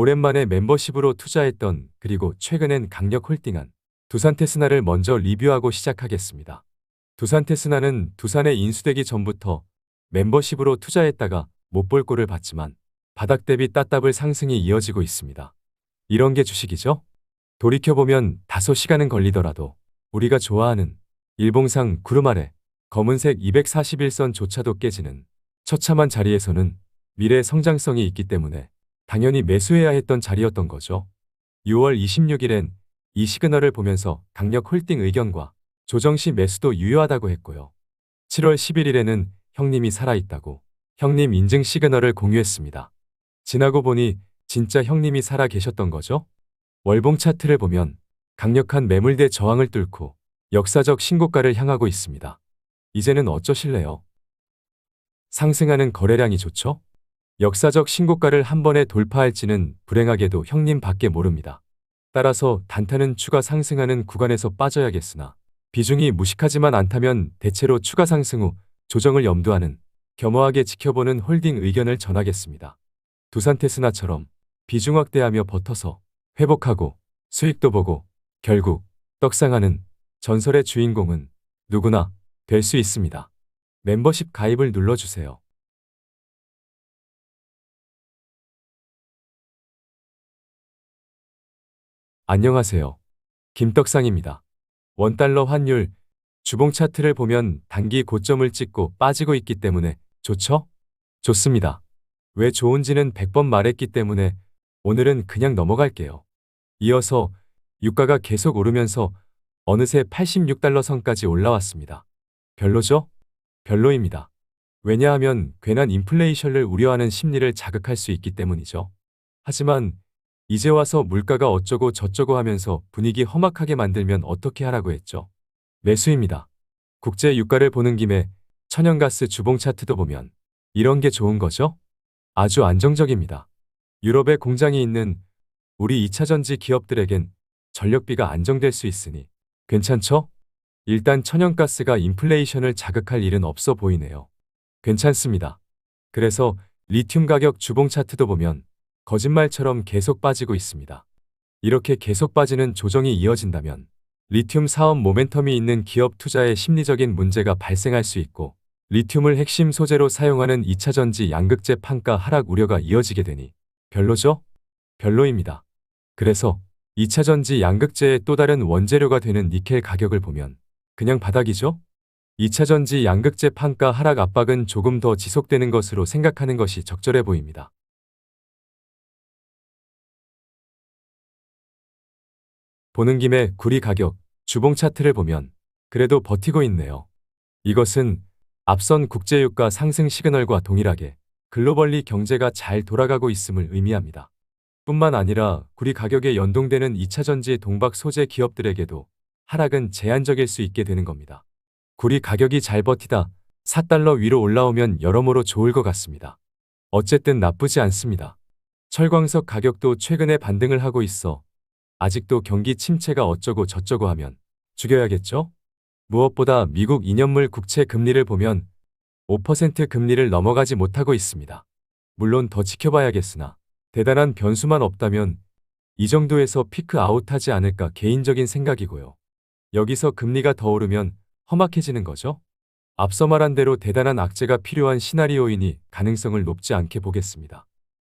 오랜만에 멤버십으로 투자했던 그리고 최근엔 강력 홀딩한 두산테스나를 먼저 리뷰하고 시작하겠습니다. 두산테스나는 두산에 인수되기 전부터 멤버십으로 투자했다가 못 볼 꼴을 봤지만 바닥 대비 따따블 상승이 이어지고 있습니다. 이런 게 주식이죠? 돌이켜보면 다소 시간은 걸리더라도 우리가 좋아하는 일봉상 구름 아래 검은색 241선조차도 깨지는 처참한 자리에서는 미래 성장성이 있기 때문에 당연히 매수해야 했던 자리였던 거죠. 6월 26일엔 이 시그널을 보면서 강력 홀딩 의견과 조정 시 매수도 유효하다고 했고요. 7월 11일에는 형님이 살아있다고 형님 인증 시그널을 공유했습니다. 지나고 보니 진짜 형님이 살아 계셨던 거죠? 월봉 차트를 보면 강력한 매물대 저항을 뚫고 역사적 신고가를 향하고 있습니다. 이제는 어쩌실래요? 상승하는 거래량이 좋죠? 역사적 신고가를 한 번에 돌파할지는 불행하게도 형님밖에 모릅니다. 따라서 단타는 추가 상승하는 구간에서 빠져야겠으나 비중이 무식하지만 않다면 대체로 추가 상승 후 조정을 염두하는 겸허하게 지켜보는 홀딩 의견을 전하겠습니다. 두산테스나처럼 비중 확대하며 버텨서 회복하고 수익도 보고 결국 떡상하는 전설의 주인공은 누구나 될 수 있습니다. 멤버십 가입을 눌러주세요. 안녕하세요. 김떡상입니다. 원달러 환율 주봉 차트를 보면 단기 고점을 찍고 빠지고 있기 때문에 좋죠? 좋습니다. 왜 좋은지는 100번 말했기 때문에 오늘은 그냥 넘어갈게요. 이어서 유가가 계속 오르면서 어느새 86달러 선까지 올라왔습니다. 별로죠? 별로입니다. 왜냐하면 괜한 인플레이션을 우려하는 심리를 자극할 수 있기 때문이죠. 하지만 이제 와서 물가가 어쩌고 저쩌고 하면서 분위기 험악하게 만들면 어떻게 하라고 했죠? 매수입니다. 국제 유가를 보는 김에 천연가스 주봉 차트도 보면 이런 게 좋은 거죠? 아주 안정적입니다. 유럽에 공장이 있는 우리 2차전지 기업들에겐 전력비가 안정될 수 있으니 괜찮죠? 일단 천연가스가 인플레이션을 자극할 일은 없어 보이네요. 괜찮습니다. 그래서 리튬 가격 주봉 차트도 보면 거짓말처럼 계속 빠지고 있습니다. 이렇게 계속 빠지는 조정이 이어진다면 리튬 사업 모멘텀이 있는 기업 투자에 심리적인 문제가 발생할 수 있고 리튬을 핵심 소재로 사용하는 2차전지 양극재 판가 하락 우려가 이어지게 되니 별로죠? 별로입니다. 그래서 2차전지 양극재의 또 다른 원재료가 되는 니켈 가격을 보면 그냥 바닥이죠? 2차전지 양극재 판가 하락 압박은 조금 더 지속되는 것으로 생각하는 것이 적절해 보입니다. 보는 김에 구리 가격 주봉 차트를 보면 그래도 버티고 있네요. 이것은 앞선 국제유가 상승 시그널과 동일하게 글로벌리 경제가 잘 돌아가고 있음을 의미합니다. 뿐만 아니라 구리 가격에 연동되는 2차전지 동박 소재 기업들에게도 하락은 제한적일 수 있게 되는 겁니다. 구리 가격이 잘 버티다 4달러 위로 올라오면 여러모로 좋을 것 같습니다. 어쨌든 나쁘지 않습니다. 철광석 가격도 최근에 반등을 하고 있어 아직도 경기 침체가 어쩌고 저쩌고 하면 죽여야겠죠? 무엇보다 미국 2년물 국채 금리를 보면 5% 금리를 넘어가지 못하고 있습니다. 물론 더 지켜봐야겠으나 대단한 변수만 없다면 이 정도에서 피크 아웃하지 않을까 개인적인 생각이고요. 여기서 금리가 더 오르면 험악해지는 거죠? 앞서 말한 대로 대단한 악재가 필요한 시나리오이니 가능성을 높지 않게 보겠습니다.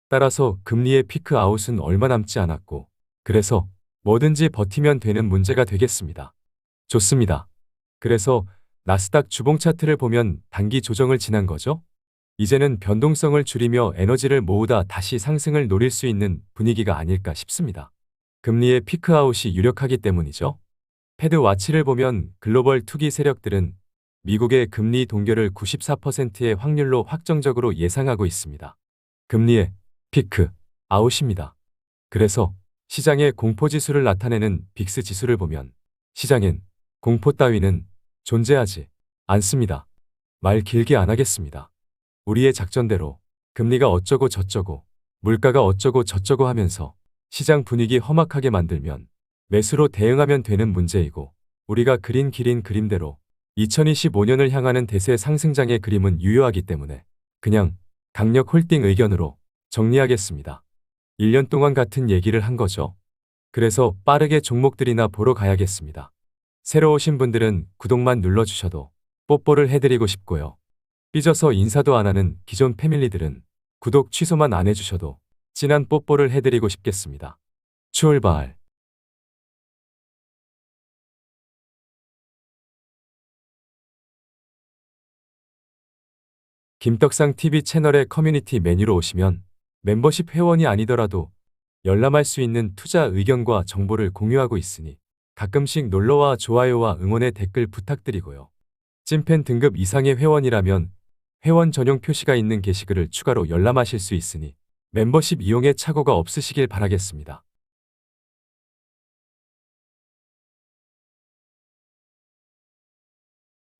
따라서 금리의 피크 아웃은 얼마 남지 않았고 그래서 뭐든지 버티면 되는 문제가 되겠습니다. 좋습니다. 그래서 나스닥 주봉 차트를 보면 단기 조정을 지난 거죠? 이제는 변동성을 줄이며 에너지를 모으다 다시 상승을 노릴 수 있는 분위기가 아닐까 싶습니다. 금리의 피크아웃이 유력하기 때문이죠. 패드 와치를 보면 글로벌 투기 세력들은 미국의 금리 동결을 94%의 확률로 확정적으로 예상하고 있습니다. 금리의 피크 아웃입니다. 그래서 시장의 공포지수를 나타내는 빅스 지수를 보면 시장엔 공포 따위는 존재하지 않습니다. 말 길게 안 하겠습니다. 우리의 작전대로 금리가 어쩌고 저쩌고 물가가 어쩌고 저쩌고 하면서 시장 분위기 험악하게 만들면 매수로 대응하면 되는 문제이고 우리가 그린 길인 그림대로 2025년을 향하는 대세 상승장의 그림은 유효하기 때문에 그냥 강력 홀딩 의견으로 정리하겠습니다. 1년 동안 같은 얘기를 한 거죠. 그래서 빠르게 종목들이나 보러 가야겠습니다. 새로 오신 분들은 구독만 눌러주셔도 뽀뽀를 해드리고 싶고요. 삐져서 인사도 안 하는 기존 패밀리들은 구독 취소만 안 해주셔도 진한 뽀뽀를 해드리고 싶겠습니다. 출발! 김떡상 TV 채널의 커뮤니티 메뉴로 오시면 멤버십 회원이 아니더라도 열람할 수 있는 투자 의견과 정보를 공유하고 있으니 가끔씩 놀러와 좋아요와 응원의 댓글 부탁드리고요. 찐팬 등급 이상의 회원이라면 회원 전용 표시가 있는 게시글을 추가로 열람하실 수 있으니 멤버십 이용에 착오가 없으시길 바라겠습니다.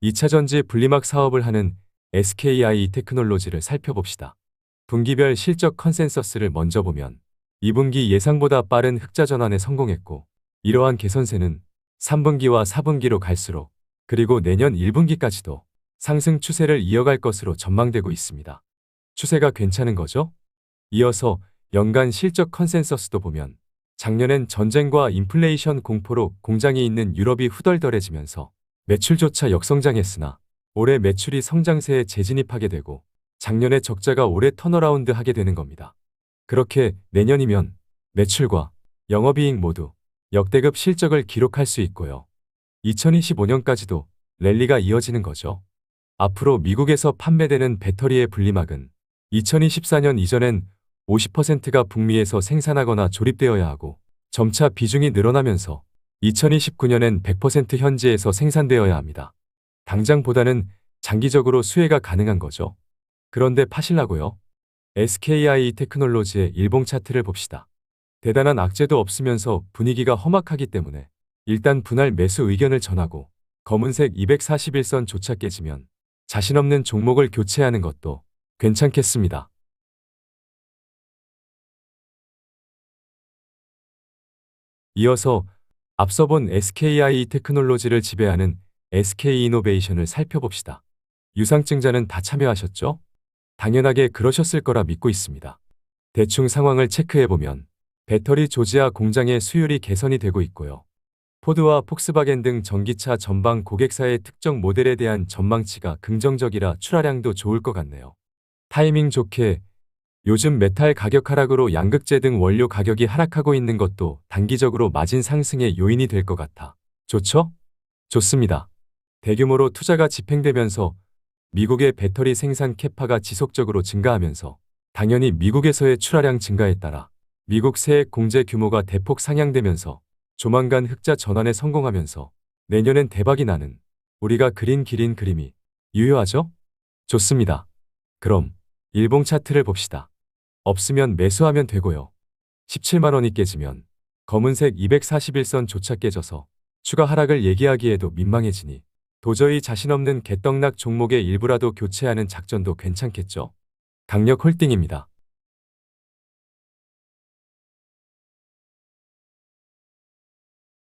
2차전지 분리막 사업을 하는 SKI 테크놀로지를 살펴봅시다. 분기별 실적 컨센서스를 먼저 보면 2분기 예상보다 빠른 흑자 전환에 성공했고 이러한 개선세는 3분기와 4분기로 갈수록 그리고 내년 1분기까지도 상승 추세를 이어갈 것으로 전망되고 있습니다. 추세가 괜찮은 거죠? 이어서 연간 실적 컨센서스도 보면 작년엔 전쟁과 인플레이션 공포로 공장이 있는 유럽이 후덜덜해지면서 매출조차 역성장했으나 올해 매출이 성장세에 재진입하게 되고 작년에 적자가 올해 턴어라운드 하게 되는 겁니다. 그렇게 내년이면 매출과 영업이익 모두 역대급 실적을 기록할 수 있고요. 2025년까지도 랠리가 이어지는 거죠. 앞으로 미국에서 판매되는 배터리의 분리막은 2024년 이전엔 50%가 북미에서 생산하거나 조립되어야 하고 점차 비중이 늘어나면서 2029년엔 100% 현지에서 생산되어야 합니다. 당장보다는 장기적으로 수혜가 가능한 거죠. 그런데 파실라고요? SKI 테크놀로지의 일봉 차트를 봅시다. 대단한 악재도 없으면서 분위기가 험악하기 때문에 일단 분할 매수 의견을 전하고 검은색 241선 조차 깨지면 자신 없는 종목을 교체하는 것도 괜찮겠습니다. 이어서 앞서 본 SKI 테크놀로지를 지배하는 SK이노베이션을 살펴봅시다. 유상증자는 다 참여하셨죠? 당연하게 그러셨을 거라 믿고 있습니다. 대충 상황을 체크해보면 배터리 조지아 공장의 수율이 개선이 되고 있고요. 포드와 폭스바겐 등 전기차 전방 고객사의 특정 모델에 대한 전망치가 긍정적이라 출하량도 좋을 것 같네요. 타이밍 좋게 요즘 메탈 가격 하락으로 양극재 등 원료 가격이 하락하고 있는 것도 단기적으로 마진 상승의 요인이 될 것 같아. 좋죠? 좋습니다. 대규모로 투자가 집행되면서 미국의 배터리 생산 캐파가 지속적으로 증가하면서 당연히 미국에서의 출하량 증가에 따라 미국 세액 공제 규모가 대폭 상향되면서 조만간 흑자 전환에 성공하면서 내년엔 대박이 나는 우리가 그린 길인 그림이 유효하죠? 좋습니다. 그럼 일봉 차트를 봅시다. 없으면 매수하면 되고요. 17만 원이 깨지면 검은색 241선 조차 깨져서 추가 하락을 얘기하기에도 민망해지니 도저히 자신 없는 개떡락 종목의 일부라도 교체하는 작전도 괜찮겠죠? 강력 홀딩입니다.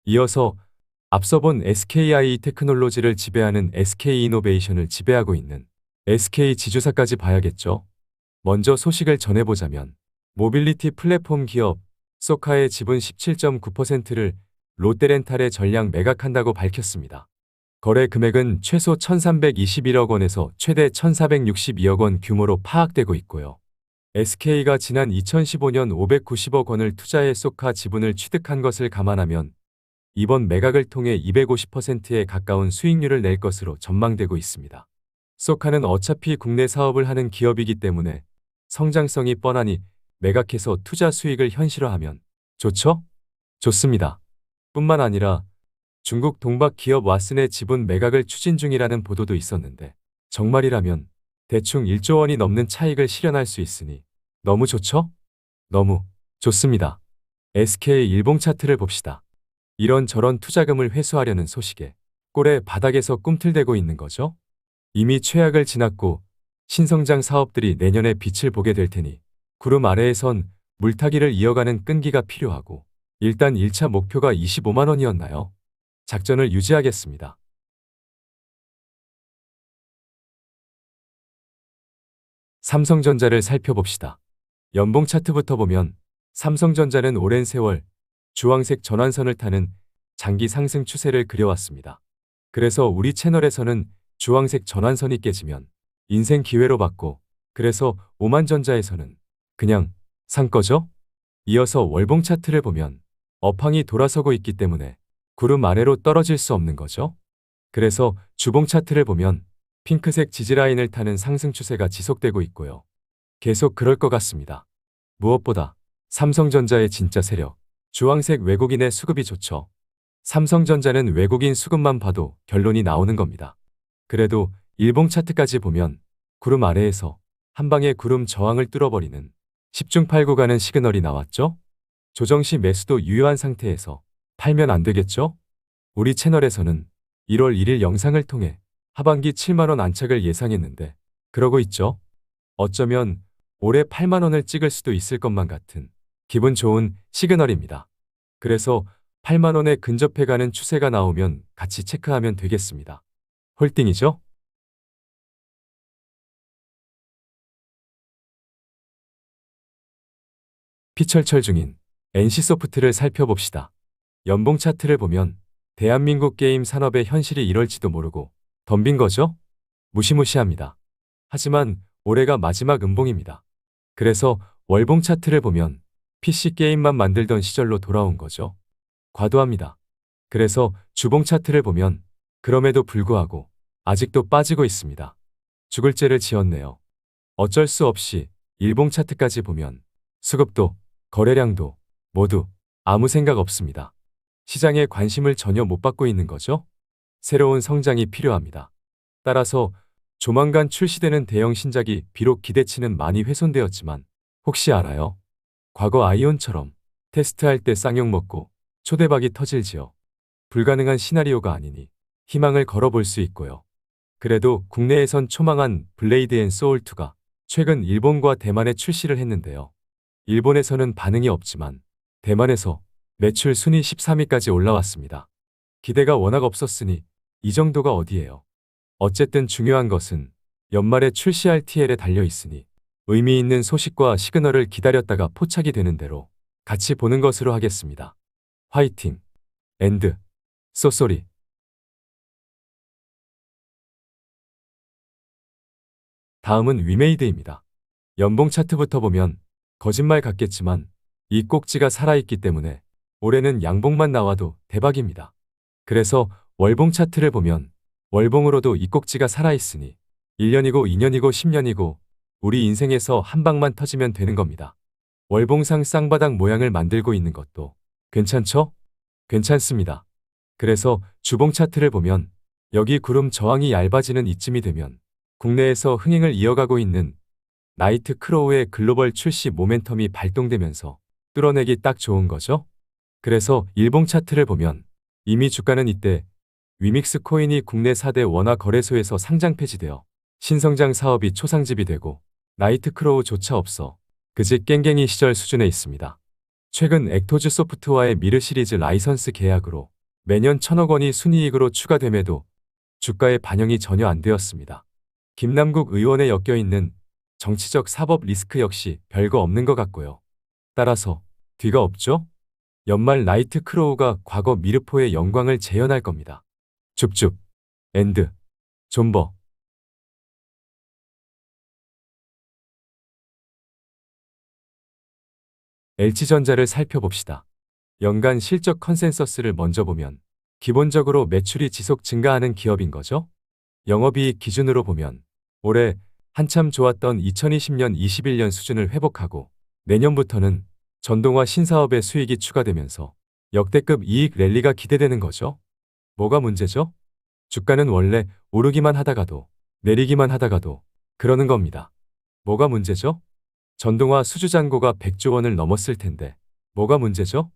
이어서 앞서 본 SKI 테크놀로지를 지배하는 SK이노베이션을 지배하고 있는 SK 지주사까지 봐야겠죠? 먼저 소식을 전해보자면 모빌리티 플랫폼 기업 소카의 지분 17.9%를 롯데렌탈에 전량 매각한다고 밝혔습니다. 거래 금액은 최소 1,321억 원에서 최대 1,462억 원 규모로 파악되고 있고요. SK가 지난 2015년 590억 원을 투자해 소카 지분을 취득한 것을 감안하면 이번 매각을 통해 250%에 가까운 수익률을 낼 것으로 전망되고 있습니다. 소카는 어차피 국내 사업을 하는 기업이기 때문에 성장성이 뻔하니 매각해서 투자 수익을 현실화하면 좋죠? 좋습니다. 뿐만 아니라 중국 동박 기업 왓슨의 지분 매각을 추진 중이라는 보도도 있었는데 정말이라면 대충 1조 원이 넘는 차익을 실현할 수 있으니 너무 좋죠? 너무 좋습니다. SK 일봉 차트를 봅시다. 이런저런 투자금을 회수하려는 소식에 꼴에 바닥에서 꿈틀대고 있는 거죠? 이미 최악을 지났고 신성장 사업들이 내년에 빛을 보게 될 테니 구름 아래에선 물타기를 이어가는 끈기가 필요하고 일단 1차 목표가 25만 원이었나요? 작전을 유지하겠습니다. 삼성전자를 살펴봅시다. 연봉 차트부터 보면 삼성전자는 오랜 세월 주황색 전환선을 타는 장기 상승 추세를 그려왔습니다. 그래서 우리 채널에서는 주황색 전환선이 깨지면 인생 기회로 봤고, 그래서 오만전자에서는 그냥 산 거죠? 이어서 월봉 차트를 보면 업황이 돌아서고 있기 때문에 구름 아래로 떨어질 수 없는 거죠. 그래서 주봉 차트를 보면 핑크색 지지라인을 타는 상승 추세가 지속되고 있고요. 계속 그럴 것 같습니다. 무엇보다 삼성전자의 진짜 세력, 주황색 외국인의 수급이 좋죠. 삼성전자는 외국인 수급만 봐도 결론이 나오는 겁니다. 그래도 일봉 차트까지 보면 구름 아래에서 한 방에 구름 저항을 뚫어버리는 10중 8구 가는 시그널이 나왔죠? 조정 시 매수도 유효한 상태에서 팔면 안 되겠죠? 우리 채널에서는 1월 1일 영상을 통해 하반기 7만원 안착을 예상했는데 그러고 있죠? 어쩌면 올해 8만원을 찍을 수도 있을 것만 같은 기분 좋은 시그널입니다. 그래서 8만원에 근접해가는 추세가 나오면 같이 체크하면 되겠습니다. 홀딩이죠? 피철철 중인 NC소프트를 살펴봅시다. 연봉 차트를 보면 대한민국 게임 산업의 현실이 이럴지도 모르고 덤빈 거죠? 무시무시합니다. 하지만 올해가 마지막 음봉입니다. 그래서 월봉 차트를 보면 PC 게임만 만들던 시절로 돌아온 거죠. 과도합니다. 그래서 주봉 차트를 보면 그럼에도 불구하고 아직도 빠지고 있습니다. 죽을 죄를 지었네요. 어쩔 수 없이 일봉 차트까지 보면 수급도 거래량도 모두 아무 생각 없습니다. 시장에 관심을 전혀 못 받고 있는 거죠. 새로운 성장이 필요합니다. 따라서 조만간 출시되는 대형 신작이 비록 기대치는 많이 훼손되었지만 혹시 알아요? 과거 아이온처럼 테스트할 때 쌍욕 먹고 초대박이 터질지요. 불가능한 시나리오가 아니니 희망을 걸어볼 수 있고요. 그래도 국내에선 초망한 블레이드 앤 소울2가 최근 일본과 대만에 출시를 했는데요. 일본에서는 반응이 없지만 대만에서 매출 순위 13위까지 올라왔습니다. 기대가 워낙 없었으니 이 정도가 어디예요. 어쨌든 중요한 것은 연말에 출시할 TL에 달려 있으니 의미 있는 소식과 시그널을 기다렸다가 포착이 되는 대로 같이 보는 것으로 하겠습니다. 화이팅! 엔드! 쏘쏘리! 다음은 위메이드입니다. 연봉 차트부터 보면 거짓말 같겠지만 이 꼭지가 살아있기 때문에 올해는 양봉만 나와도 대박입니다. 그래서 월봉 차트를 보면 월봉으로도 이 꼭지가 살아있으니 1년이고 2년이고 10년이고 우리 인생에서 한 방만 터지면 되는 겁니다. 월봉상 쌍바닥 모양을 만들고 있는 것도 괜찮죠? 괜찮습니다. 그래서 주봉 차트를 보면 여기 구름 저항이 얇아지는 이쯤이 되면 국내에서 흥행을 이어가고 있는 나이트 크로우의 글로벌 출시 모멘텀이 발동되면서 뚫어내기 딱 좋은 거죠? 그래서 일봉 차트를 보면 이미 주가는 이때 위믹스 코인이 국내 4대 원화 거래소에서 상장 폐지되어 신성장 사업이 초상집이 되고 나이트 크로우조차 없어 그지 깽깽이 시절 수준에 있습니다. 최근 액토즈 소프트와의 미르 시리즈 라이선스 계약으로 매년 1,000억 원이 순이익으로 추가됨에도 주가에 반영이 전혀 안 되었습니다. 김남국 의원에 엮여있는 정치적 사법 리스크 역시 별거 없는 것 같고요. 따라서 뒤가 없죠? 연말 나이트 크로우가 과거 미르포의 영광을 재현할 겁니다. 줍줍, 엔드, 존버. LG전자를 살펴봅시다. 연간 실적 컨센서스를 먼저 보면 기본적으로 매출이 지속 증가하는 기업인 거죠? 영업이익 기준으로 보면 올해 한참 좋았던 2020년 21년 수준을 회복하고 내년부터는 전동화 신사업의 수익이 추가되면서 역대급 이익 랠리가 기대되는 거죠. 뭐가 문제죠? 주가는 원래 오르기만 하다가도 내리기만 하다가도 그러는 겁니다. 뭐가 문제죠? 전동화 수주잔고가 100조 원을 넘었을 텐데 뭐가 문제죠?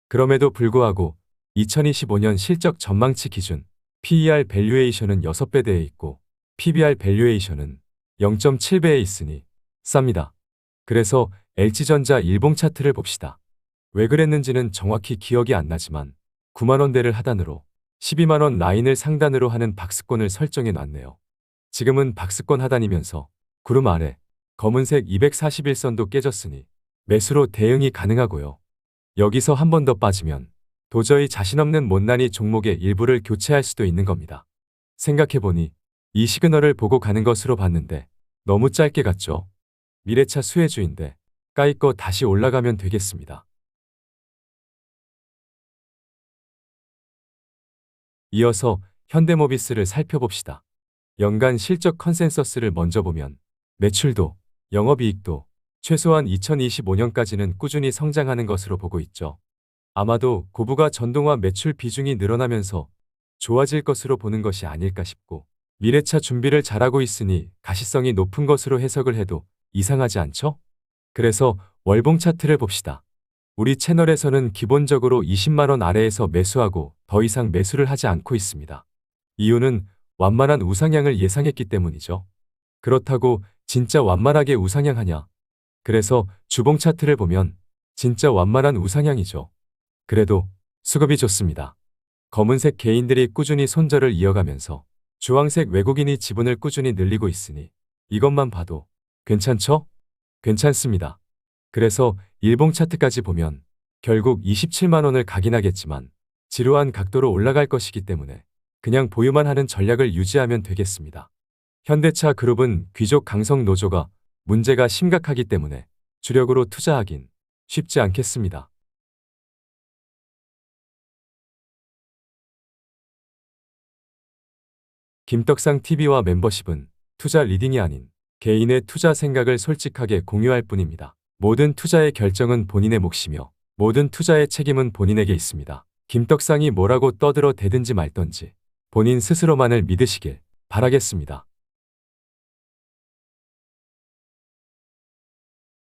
그럼에도 불구하고 2025년 실적 전망치 기준 PER 밸류에이션은 6배대에 있고 PBR 밸류에이션은 0.7배에 있으니 쌉니다. 그래서 LG전자 일봉 차트를 봅시다. 왜 그랬는지는 정확히 기억이 안 나지만 9만원대를 하단으로 12만원 라인을 상단으로 하는 박스권을 설정해 놨네요. 지금은 박스권 하단이면서 구름 아래 검은색 241선도 깨졌으니 매수로 대응이 가능하고요. 여기서 한 번 더 빠지면 도저히 자신 없는 못난이 종목의 일부를 교체할 수도 있는 겁니다. 생각해보니 이 시그널을 보고 가는 것으로 봤는데 너무 짧게 갔죠. 미래차 수혜주인데 까이거 다시 올라가면 되겠습니다. 이어서 현대모비스를 살펴봅시다. 연간 실적 컨센서스를 먼저 보면 매출도, 영업이익도 최소한 2025년까지는 꾸준히 성장하는 것으로 보고 있죠. 아마도 고부가 전동화 매출 비중이 늘어나면서 좋아질 것으로 보는 것이 아닐까 싶고, 미래차 준비를 잘하고 있으니 가시성이 높은 것으로 해석을 해도 이상하지 않죠? 그래서 월봉 차트를 봅시다. 우리 채널에서는 기본적으로 20만원 아래에서 매수하고 더 이상 매수를 하지 않고 있습니다. 이유는 완만한 우상향을 예상했기 때문이죠. 그렇다고 진짜 완만하게 우상향하냐? 그래서 주봉 차트를 보면 진짜 완만한 우상향이죠. 그래도 수급이 좋습니다. 검은색 개인들이 꾸준히 손절을 이어가면서 주황색 외국인이 지분을 꾸준히 늘리고 있으니 이것만 봐도 괜찮죠? 괜찮습니다. 그래서 일봉 차트까지 보면 결국 27만원을 각인하겠지만 지루한 각도로 올라갈 것이기 때문에 그냥 보유만 하는 전략을 유지하면 되겠습니다. 현대차 그룹은 귀족 강성 노조가 문제가 심각하기 때문에 주력으로 투자하긴 쉽지 않겠습니다. 김떡상 TV와 멤버십은 투자 리딩이 아닌 개인의 투자 생각을 솔직하게 공유할 뿐입니다. 모든 투자의 결정은 본인의 몫이며 모든 투자의 책임은 본인에게 있습니다. 김떡상이 뭐라고 떠들어 대든지 말던지 본인 스스로만을 믿으시길 바라겠습니다.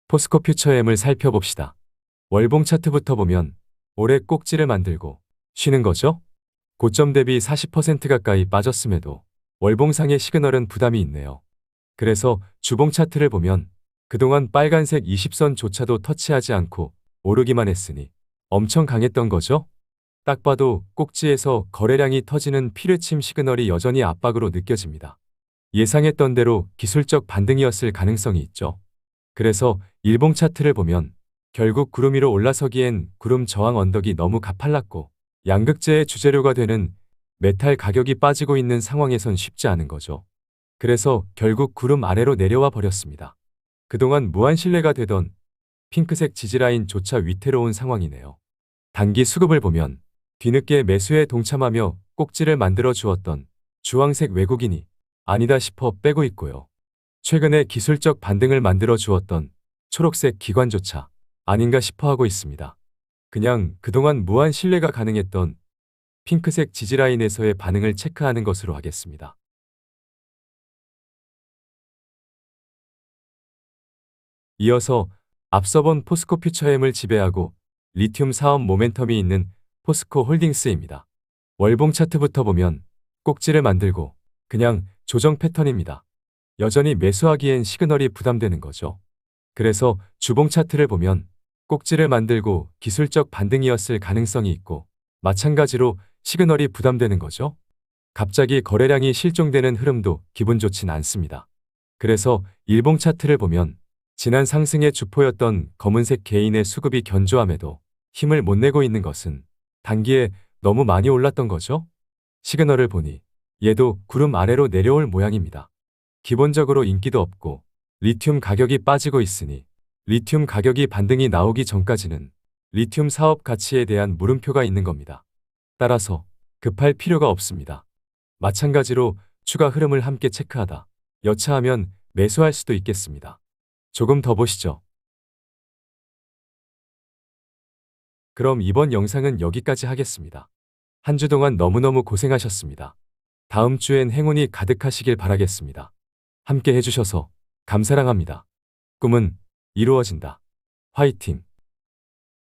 포스코 퓨처엠을 살펴봅시다. 월봉 차트부터 보면 올해 꼭지를 만들고 쉬는 거죠? 고점 대비 40% 가까이 빠졌음에도 월봉상의 시그널은 부담이 있네요. 그래서 주봉 차트를 보면 그동안 빨간색 20선조차도 터치하지 않고 오르기만 했으니 엄청 강했던 거죠? 딱 봐도 꼭지에서 거래량이 터지는 피뢰침 시그널이 여전히 압박으로 느껴집니다. 예상했던 대로 기술적 반등이었을 가능성이 있죠. 그래서 일봉 차트를 보면 결국 구름 위로 올라서기엔 구름 저항 언덕이 너무 가팔랐고 양극재의 주재료가 되는 메탈 가격이 빠지고 있는 상황에선 쉽지 않은 거죠. 그래서 결국 구름 아래로 내려와 버렸습니다. 그동안 무한실내가 되던 핑크색 지지라인조차 위태로운 상황이네요. 단기 수급을 보면 뒤늦게 매수에 동참하며 꼭지를 만들어 주었던 주황색 외국인이 아니다 싶어 빼고 있고요. 최근에 기술적 반등을 만들어 주었던 초록색 기관조차 아닌가 싶어 하고 있습니다. 그냥 그동안 무한 신뢰가 가능했던 핑크색 지지라인에서의 반응을 체크하는 것으로 하겠습니다. 이어서 앞서 본 포스코 퓨처엠을 지배하고 리튬 사업 모멘텀이 있는 포스코 홀딩스입니다. 월봉 차트부터 보면 꼭지를 만들고 그냥 조정 패턴입니다. 여전히 매수하기엔 시그널이 부담되는 거죠. 그래서 주봉 차트를 보면 꼭지를 만들고 기술적 반등이었을 가능성이 있고 마찬가지로 시그널이 부담되는 거죠. 갑자기 거래량이 실종되는 흐름도 기분 좋진 않습니다. 그래서 일봉 차트를 보면 지난 상승의 주포였던 검은색 개인의 수급이 견조함에도 힘을 못 내고 있는 것은 단기에 너무 많이 올랐던 거죠. 시그널을 보니 얘도 구름 아래로 내려올 모양입니다. 기본적으로 인기도 없고 리튬 가격이 빠지고 있으니 리튬 가격이 반등이 나오기 전까지는 리튬 사업 가치에 대한 물음표가 있는 겁니다. 따라서 급할 필요가 없습니다. 마찬가지로 추가 흐름을 함께 체크하다 여차하면 매수할 수도 있겠습니다. 조금 더 보시죠. 그럼 이번 영상은 여기까지 하겠습니다. 한 주 동안 너무너무 고생하셨습니다. 다음 주엔 행운이 가득하시길 바라겠습니다. 함께 해주셔서 감사랑합니다. 꿈은 이루어진다. 화이팅!